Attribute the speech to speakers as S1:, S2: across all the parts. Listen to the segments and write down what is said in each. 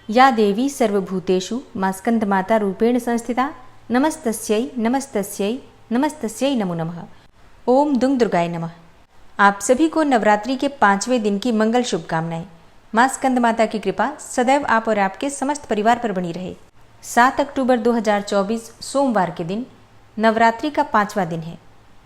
S1: या देवी सर्वभूतेषु मा स्कंदमाता रूपेण संस्थिता नमस्तस्यै नमस्तस्यै नमस्तस्यै नमो नमः। ओम दुंग दुर्गाय नमः। आप सभी को नवरात्रि के 5वें दिन की मंगल शुभकामनाएं। माँ स्कंद माता की कृपा सदैव आप और आपके समस्त परिवार पर बनी रहे। 7 अक्टूबर 2024 सोमवार के दिन नवरात्रि का 5वां दिन है।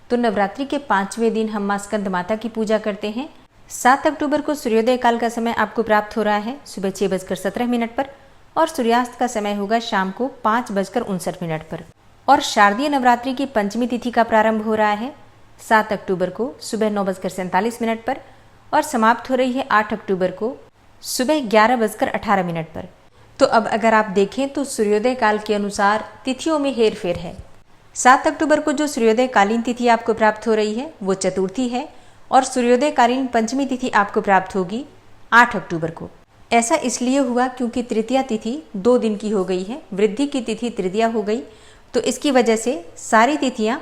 S1: तो नवरात्रि के 5वें दिन हम माँ स्कंद माता की पूजा करते हैं। 7 अक्टूबर को सूर्योदय काल का समय आपको प्राप्त हो रहा है सुबह 6:17 पर और सूर्यास्त का समय होगा शाम को 5:59 पर। और शारदीय नवरात्रि की पंचमी तिथि का प्रारंभ हो रहा है 7 अक्टूबर को सुबह 9:47 पर और समाप्त हो रही है 8 अक्टूबर को सुबह 11:18 पर। तो अब अगर आप देखें तो सूर्योदय काल के अनुसार तिथियों में हेरफेर है। 7 अक्टूबर को जो सूर्योदय कालीन तिथि आपको प्राप्त हो रही है वो चतुर्थी है और सूर्योदय कालीन पंचमी तिथि आपको प्राप्त होगी 8 अक्टूबर को। ऐसा इसलिए हुआ क्योंकि तृतीया तिथि 2 दिन की हो गई है, वृद्धि की तिथि तृतीया हो गई, तो इसकी वजह से सारी तिथियां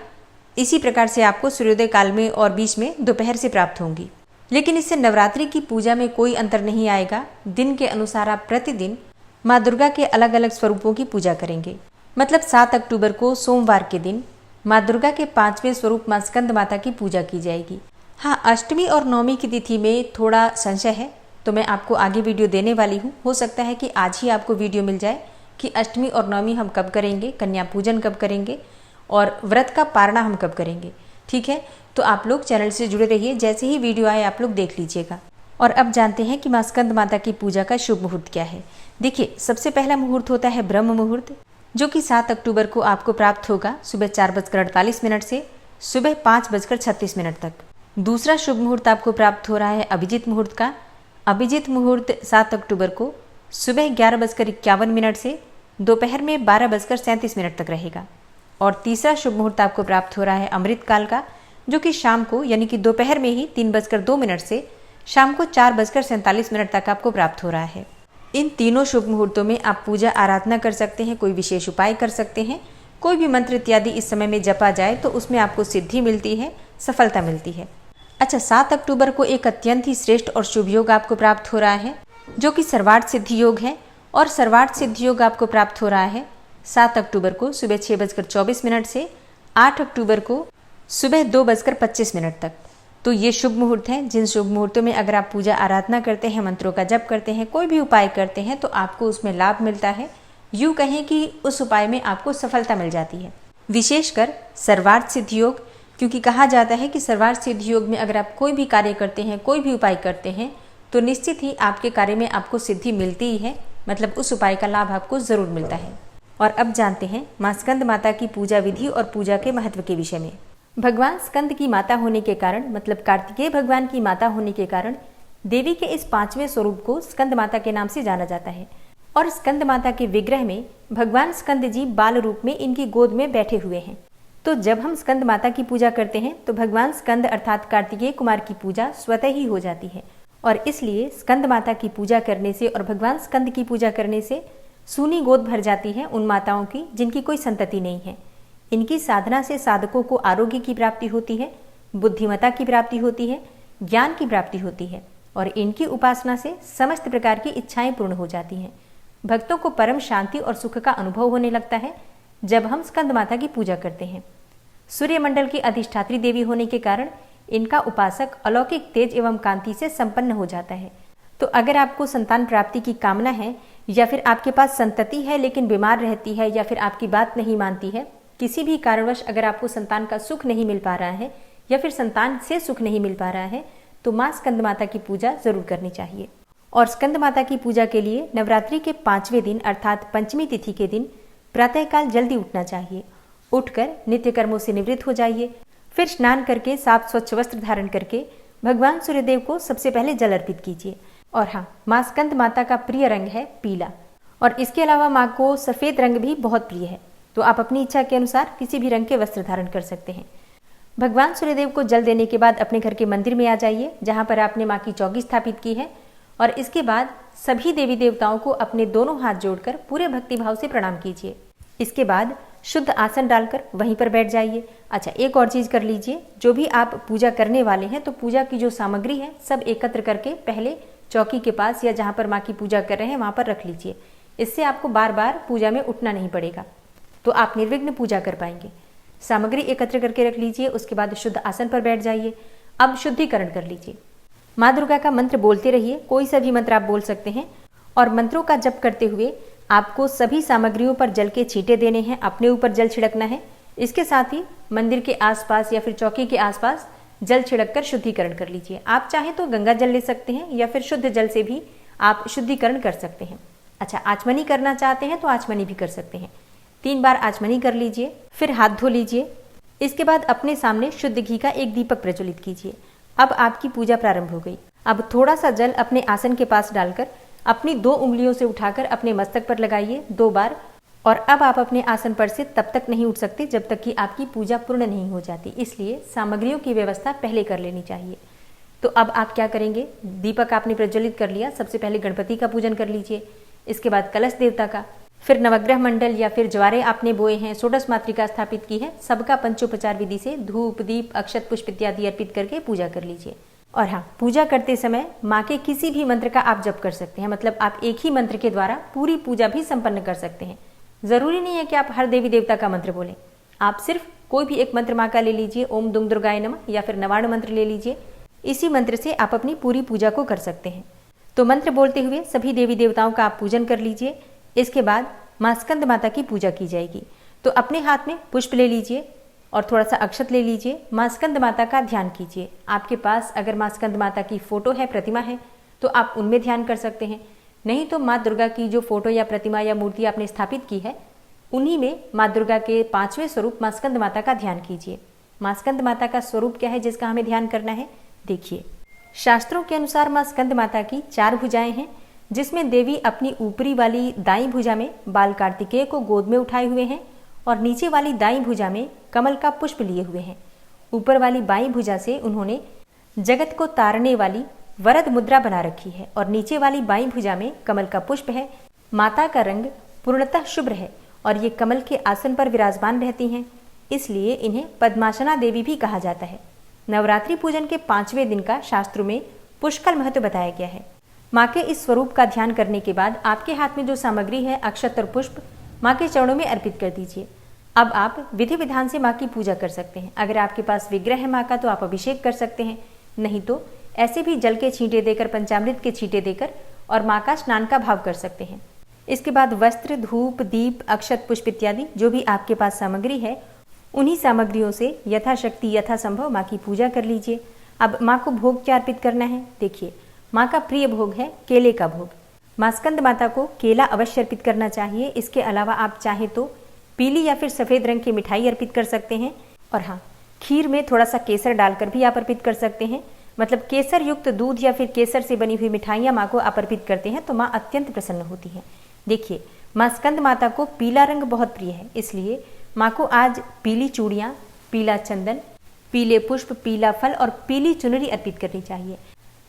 S1: इसी प्रकार से आपको सूर्योदय काल में और बीच में दोपहर से प्राप्त होंगी। लेकिन इससे नवरात्रि की पूजा में कोई अंतर नहीं आएगा। दिन के अनुसार आप प्रतिदिन माँ दुर्गा के अलग अलग स्वरूपों की पूजा करेंगे। मतलब 7 अक्टूबर को सोमवार के दिन माँ दुर्गा के 5वें स्वरूप माँ स्कंद माता की पूजा की जाएगी। हाँ, अष्टमी और नवमी की तिथि में थोड़ा संशय है, तो मैं आपको आगे वीडियो देने वाली हूँ। हो सकता है कि आज ही आपको वीडियो मिल जाए कि अष्टमी और नवमी हम कब करेंगे, कन्या पूजन कब करेंगे और व्रत का पारणा हम कब करेंगे। ठीक है, तो आप लोग चैनल से जुड़े रहिए, जैसे ही वीडियो आए आप लोग देख लीजिएगा। और अब जानते हैं कि माँ स्कंद माता की पूजा का शुभ मुहूर्त क्या है। देखिए, सबसे पहला मुहूर्त होता है ब्रह्म मुहूर्त, जो कि 7 अक्टूबर को आपको प्राप्त होगा सुबह 4:48 से सुबह 5:36 तक। दूसरा शुभ मुहूर्त आपको प्राप्त हो रहा है अभिजीत मुहूर्त का। अभिजीत मुहूर्त 7 अक्टूबर को सुबह 11:51 से दोपहर में 12:37 तक रहेगा। और तीसरा शुभ मुहूर्त आपको प्राप्त हो रहा है अमृत काल का, जो कि शाम को यानी कि दोपहर में ही 3:02 से शाम को 4:47 तक आपको प्राप्त हो रहा है। इन तीनों शुभ मुहूर्तों में आप पूजा आराधना कर सकते हैं, कोई विशेष उपाय कर सकते हैं। कोई भी मंत्र इत्यादि इस समय में जपा जाए तो उसमें आपको सिद्धि मिलती है, सफलता मिलती है। अच्छा, 7 अक्टूबर को एक अत्यंत ही श्रेष्ठ और शुभ योग आपको प्राप्त हो रहा है, जो कि सर्वार्थ सिद्धि योग है। और सर्वार्थ सिद्धि योग आपको प्राप्त हो रहा है 7 अक्टूबर को सुबह 6:24 से 8 अक्टूबर को सुबह 2:25 तक। तो ये शुभ मुहूर्त हैं, जिन शुभ मुहूर्तों में अगर आप पूजा आराधना करते हैं, मंत्रों का जप करते हैं, कोई भी उपाय करते हैं तो आपको उसमें लाभ मिलता है। यूँ कहें कि उस उपाय में आपको सफलता मिल जाती है। विशेषकर सर्वार्थ सिद्धि योग, क्योंकि कहा जाता है कि सर्वार्थ सिद्धि योग में अगर आप कोई भी कार्य करते हैं, कोई भी उपाय करते हैं तो निश्चित ही आपके कार्य में आपको सिद्धि मिलती ही है। मतलब उस उपाय का लाभ आपको जरूर मिलता है। और अब जानते हैं माँ स्कंद माता की पूजा विधि और पूजा के महत्व के विषय में। भगवान स्कंद की माता होने के कारण, मतलब कार्तिकेय भगवान की माता होने के कारण देवी के इस 5वें स्वरूप को स्कंद माता के नाम से जाना जाता है। और स्कंद माता के विग्रह में भगवान स्कंद जी बाल रूप में इनकी गोद में बैठे हुए हैं। तो जब हम स्कंद माता की पूजा करते हैं तो भगवान स्कंद अर्थात कार्तिकेय कुमार की पूजा स्वतः ही हो जाती है। और इसलिए स्कंद माता की पूजा करने से और भगवान स्कंद की पूजा करने से सूनी गोद भर जाती है उन माताओं की जिनकी कोई संतति नहीं है। इनकी साधना से साधकों को आरोग्य की प्राप्ति होती है, बुद्धिमत्ता की प्राप्ति होती है, ज्ञान की प्राप्ति होती है और इनकी उपासना से समस्त प्रकार की इच्छाएं पूर्ण हो जाती हैं। भक्तों को परम शांति और सुख का अनुभव होने लगता है जब हम स्कंद माता की पूजा करते हैं। सूर्यमंडल की अधिष्ठात्री देवी होने के कारण इनका उपासक अलौकिक तेज एवं कांति से संपन्न हो जाता है। तो अगर आपको संतान प्राप्ति की कामना है या फिर आपके पास संतति है लेकिन बीमार रहती है या फिर आपकी बात नहीं मानती है, किसी भी कारणवश अगर आपको संतान का सुख नहीं मिल पा रहा है या फिर संतान से सुख नहीं मिल पा रहा है तो माँ स्कंद माता की पूजा जरूर करनी चाहिए। और स्कंद माता की पूजा के लिए नवरात्रि के 5वें दिन अर्थात पंचमी तिथि के दिन प्रातःकाल जल्दी उठना चाहिए। उठकर नित्य कर्मों से निवृत्त हो जाइए। फिर स्नान करके साफ स्वच्छ वस्त्र धारण करके भगवान सूर्यदेव को सबसे पहले जल अर्पित कीजिए। और हाँ, माँ स्कंद माता का प्रिय रंग है पीला और इसके अलावा माँ को सफ़ेद रंग भी बहुत प्रिय है। तो आप अपनी इच्छा के अनुसार किसी भी रंग के वस्त्र धारण कर सकते हैं। भगवान सूर्यदेव को जल देने के बाद अपने घर के मंदिर में आ जाइए जहाँ पर आपने माँ की चौकी स्थापित की है। और इसके बाद सभी देवी देवताओं को अपने दोनों हाथ जोड़कर पूरे भक्तिभाव से प्रणाम कीजिए। इसके बाद शुद्ध आसन डालकर वहीं पर बैठ जाइए। अच्छा, एक और चीज़ कर लीजिए, जो भी आप पूजा करने वाले हैं तो पूजा की जो सामग्री है सब एकत्र करके पहले चौकी के पास या जहाँ पर माँ की पूजा कर रहे हैं वहाँ पर रख लीजिए। इससे आपको बार बार पूजा में उठना नहीं पड़ेगा, तो आप निर्विघ्न पूजा कर पाएंगे। सामग्री एकत्र करके रख लीजिए। उसके बाद शुद्ध आसन पर बैठ जाइए। अब शुद्धिकरण कर लीजिए। माँ दुर्गा का मंत्र बोलते रहिए। कोई सा भी मंत्र आप बोल सकते हैं और मंत्रों का जप करते हुए आपको सभी सामग्रियों पर जल के छींटे देने हैं, अपने ऊपर जल छिड़कना है। इसके साथ ही मंदिर के आसपास या फिर चौकी के आसपास जल छिड़क कर शुद्धिकरण कर लीजिए। आप चाहें तो गंगा जल ले सकते हैं या फिर शुद्ध जल से भी आप शुद्धिकरण कर सकते हैं। अच्छा, आचमनी करना चाहते हैं तो आचमनी भी कर सकते हैं। 3 बार आचमनी कर लीजिए, फिर हाथ धो लीजिए। इसके बाद अपने सामने शुद्ध घी का एक दीपक प्रज्वलित कीजिए। अब आपकी पूजा प्रारंभ हो गई। अब थोड़ा सा जल अपने आसन के पास डालकर अपनी 2 उंगलियों से उठाकर अपने मस्तक पर लगाइए 2 बार। और अब आप अपने आसन पर से तब तक नहीं उठ सकते जब तक कि आपकी पूजा पूर्ण नहीं हो जाती, इसलिए सामग्रियों की व्यवस्था पहले कर लेनी चाहिए। तो अब आप क्या करेंगे, दीपक आपने प्रज्वलित कर लिया। सबसे पहले गणपति का पूजन कर लीजिए, इसके बाद कलश देवता का, फिर नवग्रह मंडल या फिर ज्वारे आपने बोए हैं, षोडश मातृका स्थापित की है, सबका पंचोपचार विधि से धूप दीप अक्षत पुष्प इत्यादि अर्पित करके पूजा कर लीजिए। और हाँ, पूजा करते समय माँ के किसी भी मंत्र का आप जप कर सकते हैं। मतलब आप एक ही मंत्र के द्वारा पूरी पूजा भी संपन्न कर सकते हैं। जरूरी नहीं है कि आप हर देवी देवता का मंत्र बोलें। आप सिर्फ कोई भी एक मंत्र माँ का ले लीजिए, ओम दुम दुर्गाय नमः या फिर नवाण मंत्र ले लीजिए। इसी मंत्र से आप अपनी पूरी पूजा को कर सकते हैं। तो मंत्र बोलते हुए सभी देवी देवताओं का आप पूजन कर लीजिए। इसके बाद माँ स्कंद माता की पूजा की जाएगी। तो अपने हाथ में पुष्प ले लीजिए और थोड़ा सा अक्षत ले लीजिए। माँ स्कंद माता का ध्यान कीजिए। आपके पास अगर माँ स्कंद माता की फोटो है, प्रतिमा है, तो आप उनमें ध्यान कर सकते हैं। नहीं तो माँ दुर्गा की जो फोटो या प्रतिमा या मूर्ति आपने स्थापित की है, उन्हीं में माँ दुर्गा के 5वें स्वरूप माँ स्कंद माता का ध्यान कीजिए। माँ स्कंद माता का स्वरूप क्या है जिसका हमें ध्यान करना है, देखिए। शास्त्रों के अनुसार माँ स्कंद माता की 4 भुजाएं हैं, जिसमें देवी अपनी ऊपरी वाली दाईं भुजा में बाल कार्तिकेय को गोद में उठाए हुए हैं और नीचे वाली दाईं भुजा में कमल का पुष्प लिए हुए हैं। ऊपर वाली बाईं भुजा से उन्होंने जगत को तारने वाली वरद मुद्रा बना रखी है और नीचे वाली बाईं भुजा में कमल का पुष्प है। माता का रंग पूर्णतः शुभ्र है और ये कमल के आसन पर विराजमान रहती हैं, इसलिए इन्हें पद्मासना देवी भी कहा जाता है। नवरात्रि पूजन के 5वें दिन का शास्त्रों में पुष्कल महत्व बताया गया है। माँ के इस स्वरूप का ध्यान करने के बाद आपके हाथ में जो सामग्री है, अक्षत और पुष्प, माँ के चरणों में अर्पित कर दीजिए। अब आप विधि विधान से माँ की पूजा कर सकते हैं। अगर आपके पास विग्रह है माँ का तो आप अभिषेक कर सकते हैं, नहीं तो ऐसे भी जल के छींटे देकर, पंचामृत के छींटे देकर और माँ का स्नान का भाव कर सकते हैं। इसके बाद वस्त्र, धूप, दीप, अक्षत, पुष्प इत्यादि जो भी आपके पास सामग्री है, उन्हीं सामग्रियों से यथाशक्ति यथासंभव माँ की पूजा कर लीजिए। अब माँ को भोग क्या अर्पित करना है, देखिए। माँ का प्रिय भोग है केले का भोग। माँ स्कंद माता को केला अवश्य अर्पित करना चाहिए। इसके अलावा आप चाहें तो पीली या फिर सफ़ेद रंग की मिठाई अर्पित कर सकते हैं। और हाँ, खीर में थोड़ा सा केसर डालकर भी आप अर्पित कर सकते हैं। मतलब केसर युक्त दूध या फिर केसर से बनी हुई मिठाइयाँ माँ को आप अर्पित करते हैं तो माँ अत्यंत प्रसन्न होती हैं। देखिए, माँ स्कंद माता को पीला रंग बहुत प्रिय है, इसलिए माँ को आज पीली चूड़ियाँ, पीला चंदन, पीले पुष्प, पीला फल और पीली चुनरी अर्पित करनी चाहिए।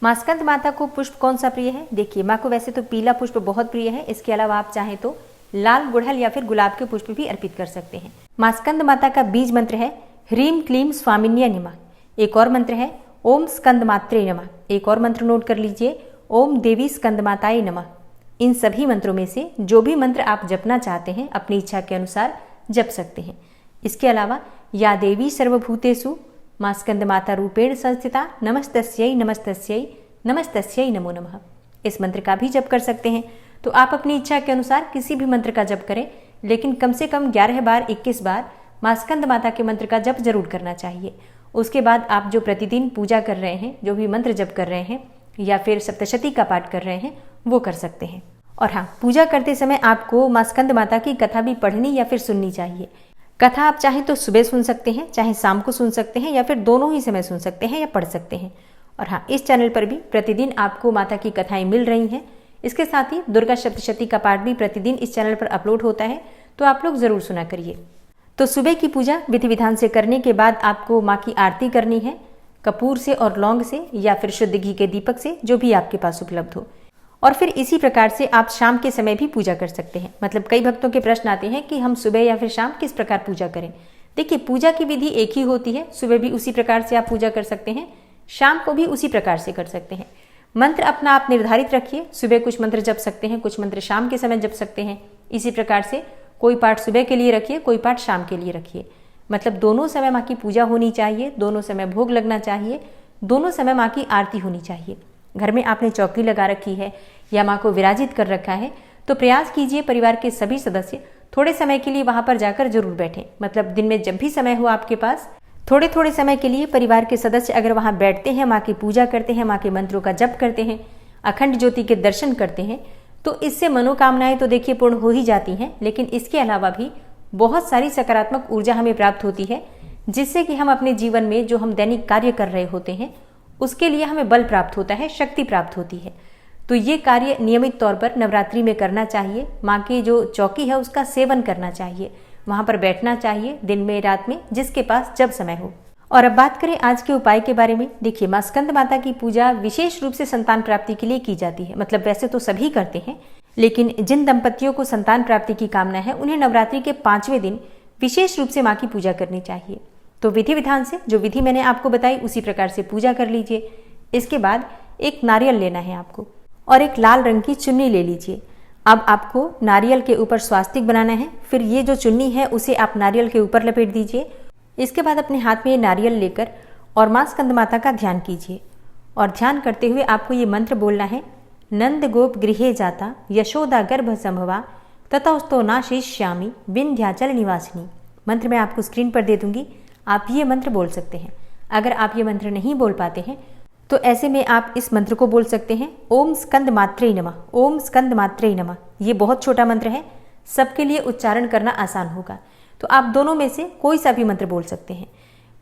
S1: माँ स्कंद माता को पुष्प कौन सा प्रिय है, देखिए। माँ को वैसे तो पीला पुष्प बहुत प्रिय है। इसके अलावा आप चाहें तो लाल गुड़हल या फिर गुलाब के पुष्प भी अर्पित कर सकते हैं। माँ स्कंद माता का बीज मंत्र है ह्रीम क्लीम स्वामिन्य नमः। एक और मंत्र है ओम स्कंद मात्रे नमः। एक और मंत्र नोट कर लीजिए, ओम देवी स्कंद माताए नमः। इन सभी मंत्रों में से जो भी मंत्र आप जपना चाहते हैं अपनी इच्छा के अनुसार जप सकते हैं। इसके अलावा या देवी सर्वभूतेषु माँ स्कंद माता रूपेण संस्थिता नमस्तस्यै नमस्तस्यै नमस्तस्यै नमो नमः, इस मंत्र का भी जप कर सकते हैं। तो आप अपनी इच्छा के अनुसार किसी भी मंत्र का जप करें, लेकिन कम से कम 11 बार 21 बार माँ स्कंद माता के मंत्र का जप जरूर करना चाहिए। उसके बाद आप जो प्रतिदिन पूजा कर रहे हैं, जो भी मंत्र जप कर रहे हैं या फिर सप्तशती का पाठ कर रहे हैं, वो कर सकते हैं। और हाँ, पूजा करते समय आपको माँ स्कंद माता की कथा भी पढ़नी या फिर सुननी चाहिए। कथा आप चाहें तो सुबह सुन सकते हैं, चाहे शाम को सुन सकते हैं या फिर दोनों ही समय सुन सकते हैं या पढ़ सकते हैं। और हाँ, इस चैनल पर भी प्रतिदिन आपको माता की कथाएं मिल रही हैं। इसके साथ ही दुर्गा सप्तशती का पाठ भी प्रतिदिन इस चैनल पर अपलोड होता है, तो आप लोग जरूर सुना करिए। तो सुबह की पूजा विधि विधान से करने के बाद आपको माँ की आरती करनी है, कपूर से और लौंग से या फिर शुद्ध घी के दीपक से, जो भी आपके पास उपलब्ध हो। और फिर इसी प्रकार से आप शाम के समय भी पूजा कर सकते हैं। मतलब कई भक्तों के प्रश्न आते हैं कि हम सुबह या फिर शाम किस प्रकार पूजा करें। देखिए, पूजा की विधि एक ही होती है। सुबह भी उसी प्रकार से आप पूजा कर सकते हैं, शाम को भी उसी प्रकार से कर सकते हैं। मंत्र अपना आप निर्धारित रखिए। सुबह कुछ मंत्र जप सकते हैं, कुछ मंत्र शाम के समय जप सकते हैं। इसी प्रकार से कोई पाठ सुबह के लिए रखिए, कोई पाठ शाम के लिए रखिए। मतलब दोनों समय माँ की पूजा होनी चाहिए, दोनों समय भोग लगना चाहिए, दोनों समय माँ की आरती होनी चाहिए। घर में आपने चौकी लगा रखी है या माँ को विराजित कर रखा है तो प्रयास कीजिए परिवार के सभी सदस्य थोड़े समय के लिए वहां पर जाकर जरूर बैठें। मतलब दिन में जब भी समय हो आपके पास थोड़े थोड़े समय के लिए परिवार के सदस्य अगर वहां बैठते हैं, माँ की पूजा करते हैं, माँ के मंत्रों का जप करते हैं, अखंड ज्योति के दर्शन करते हैं, तो इससे मनोकामनाएं तो देखिए पूर्ण हो ही जाती हैं, लेकिन इसके अलावा भी बहुत सारी सकारात्मक ऊर्जा हमें प्राप्त होती है, जिससे कि हम अपने जीवन में जो हम दैनिक कार्य कर रहे होते हैं उसके लिए हमें बल प्राप्त होता है, शक्ति प्राप्त होती है। तो ये कार्य नियमित तौर पर नवरात्रि में करना चाहिए। माँ की जो चौकी है उसका सेवन करना चाहिए, वहां पर बैठना चाहिए दिन में रात में, जिसके पास जब समय हो। और अब बात करें आज के उपाय के बारे में। देखिए, माँ स्कंद माता की पूजा विशेष रूप से संतान प्राप्ति के लिए की जाती है। मतलब वैसे तो सभी करते हैं, लेकिन जिन दंपतियों को संतान प्राप्ति की कामना है उन्हें नवरात्रि के 5वें दिन विशेष रूप से माँ की पूजा करनी चाहिए। तो विधि विधान से जो विधि मैंने आपको बताई उसी प्रकार से पूजा कर लीजिए। इसके बाद एक नारियल लेना है आपको और एक लाल रंग की चुन्नी ले लीजिए। अब आपको नारियल के ऊपर स्वास्तिक बनाना है। फिर ये जो चुन्नी है उसे आप नारियल के ऊपर लपेट दीजिए। इसके बाद अपने हाथ में ये नारियल लेकर और माँ स्कंद माता का ध्यान कीजिए। और ध्यान करते हुए आपको ये मंत्र बोलना है, नंद गोप गृहे जाता यशोदा गर्भ संभवा ततोस्तो नाशिष्यामि विंध्याचल निवासिनी। मंत्र मैं आपको स्क्रीन पर दे दूंगी, आप ये मंत्र बोल सकते हैं। अगर आप ये मंत्र नहीं बोल पाते हैं तो ऐसे में आप इस मंत्र को बोल सकते हैं, ओम स्कंद मात्रे नमः, ओम स्कंद मात्रे नमः। ये बहुत छोटा मंत्र है, सबके लिए उच्चारण करना आसान होगा, तो आप दोनों में से कोई सा भी मंत्र बोल सकते हैं।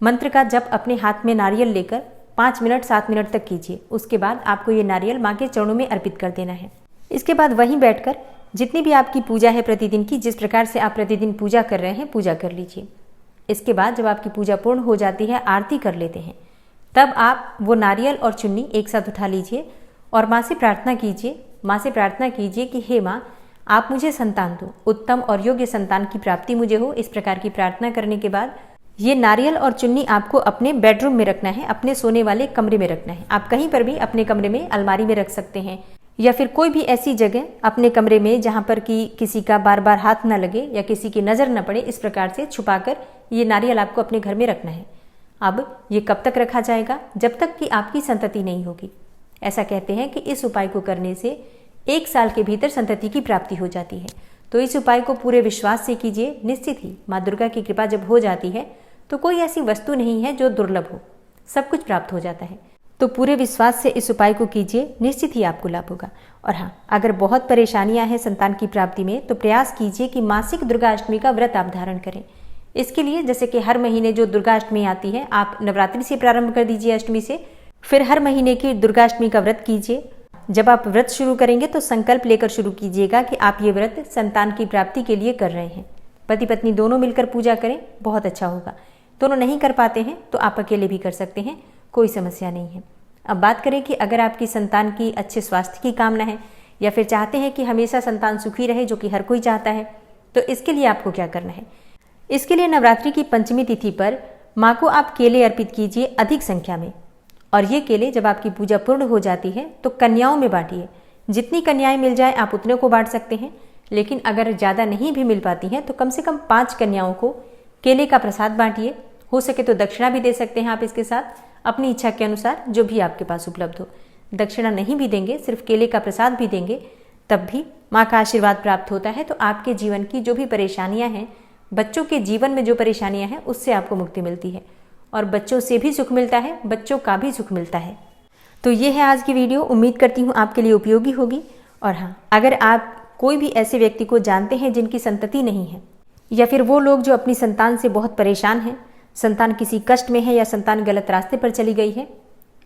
S1: मंत्र का जप अपने हाथ में नारियल लेकर 5 मिनट 7 मिनट तक कीजिए। उसके बाद आपको ये नारियल माँ के चरणों में अर्पित कर देना है। इसके बाद वहीं बैठकर जितनी भी आपकी पूजा है प्रतिदिन की, जिस प्रकार से आप प्रतिदिन पूजा कर रहे हैं, पूजा कर लीजिए। इसके बाद जब आपकी पूजा पूर्ण हो जाती है, आरती कर लेते हैं, तब आप वो नारियल और चुन्नी एक साथ उठा लीजिए और माँ से प्रार्थना कीजिए। माँ से प्रार्थना कीजिए कि हे माँ, आप मुझे संतान दो, उत्तम और योग्य संतान की प्राप्ति मुझे हो। इस प्रकार की प्रार्थना करने के बाद ये नारियल और चुन्नी आपको अपने बेडरूम में रखना है, अपने सोने वाले कमरे में रखना है। आप कहीं पर भी अपने कमरे में अलमारी में रख सकते हैं या फिर कोई भी ऐसी जगह अपने कमरे में जहाँ पर कि किसी का बार बार हाथ न लगे या किसी की नज़र न पड़े, इस प्रकार से छुपाकर ये नारियल आपको अपने घर में रखना है। अब ये कब तक रखा जाएगा? जब तक कि आपकी संतति नहीं होगी। ऐसा कहते हैं कि इस उपाय को करने से 1 साल के भीतर संतति की प्राप्ति हो जाती है। तो इस उपाय को पूरे विश्वास से कीजिए। निश्चित ही माँ दुर्गा की कृपा जब हो जाती है तो कोई ऐसी वस्तु नहीं है जो दुर्लभ हो, सब कुछ प्राप्त हो जाता है। तो पूरे विश्वास से इस उपाय को कीजिए, निश्चित ही आपको लाभ होगा। और हाँ, अगर बहुत परेशानियां हैं संतान की प्राप्ति में तो प्रयास कीजिए कि मासिक दुर्गाष्टमी का व्रत आप धारण करें। इसके लिए जैसे कि हर महीने जो दुर्गाष्टमी आती है, आप नवरात्रि से प्रारंभ कर दीजिए, अष्टमी से, फिर हर महीने की दुर्गाष्टमी का व्रत कीजिए। जब आप व्रत शुरू करेंगे तो संकल्प लेकर शुरू कीजिएगा कि आप ये व्रत संतान की प्राप्ति के लिए कर रहे हैं। पति पत्नी दोनों मिलकर पूजा करें, बहुत अच्छा होगा। दोनों नहीं कर पाते हैं तो आप अकेले भी कर सकते हैं, कोई समस्या नहीं है। अब बात करें कि अगर आपकी संतान की अच्छे स्वास्थ्य की कामना है या फिर चाहते हैं कि हमेशा संतान सुखी रहे, जो कि हर कोई चाहता है, तो इसके लिए आपको क्या करना है? इसके लिए नवरात्रि की पंचमी तिथि पर माँ को आप केले अर्पित कीजिए अधिक संख्या में। और ये केले जब आपकी पूजा पूर्ण हो जाती है तो कन्याओं में बांटिए। जितनी कन्याएं मिल जाए आप उतने को बांट सकते हैं, लेकिन अगर ज़्यादा नहीं भी मिल पाती हैं तो कम से कम 5 कन्याओं को केले का प्रसाद बांटिए। हो सके तो दक्षिणा भी दे सकते हैं आप इसके साथ, अपनी इच्छा के अनुसार जो भी आपके पास उपलब्ध हो। दक्षिणा नहीं भी देंगे, सिर्फ केले का प्रसाद भी देंगे, तब भी माँ का आशीर्वाद प्राप्त होता है। तो आपके जीवन की जो भी परेशानियाँ हैं, बच्चों के जीवन में जो परेशानियाँ हैं, उससे आपको मुक्ति मिलती है और बच्चों से भी सुख मिलता है, बच्चों का भी सुख मिलता है। तो ये है आज की वीडियो, उम्मीद करती हूँ आपके लिए उपयोगी होगी। और हाँ, अगर आप कोई भी ऐसे व्यक्ति को जानते हैं जिनकी संतति नहीं है, या फिर वो लोग जो अपनी संतान से बहुत परेशान हैं, संतान किसी कष्ट में है या संतान गलत रास्ते पर चली गई है,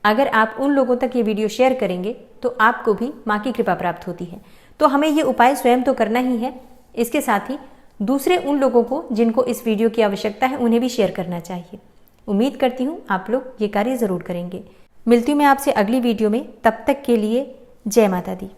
S1: अगर आप उन लोगों तक ये वीडियो शेयर करेंगे तो आपको भी माँ की कृपा प्राप्त होती है। तो हमें ये उपाय स्वयं तो करना ही है, इसके साथ ही दूसरे उन लोगों को जिनको इस वीडियो की आवश्यकता है उन्हें भी शेयर करना चाहिए। उम्मीद करती हूँ आप लोग ये कार्य ज़रूर करेंगे। मिलती हूँ मैं आपसे अगली वीडियो में, तब तक के लिए जय माता दी।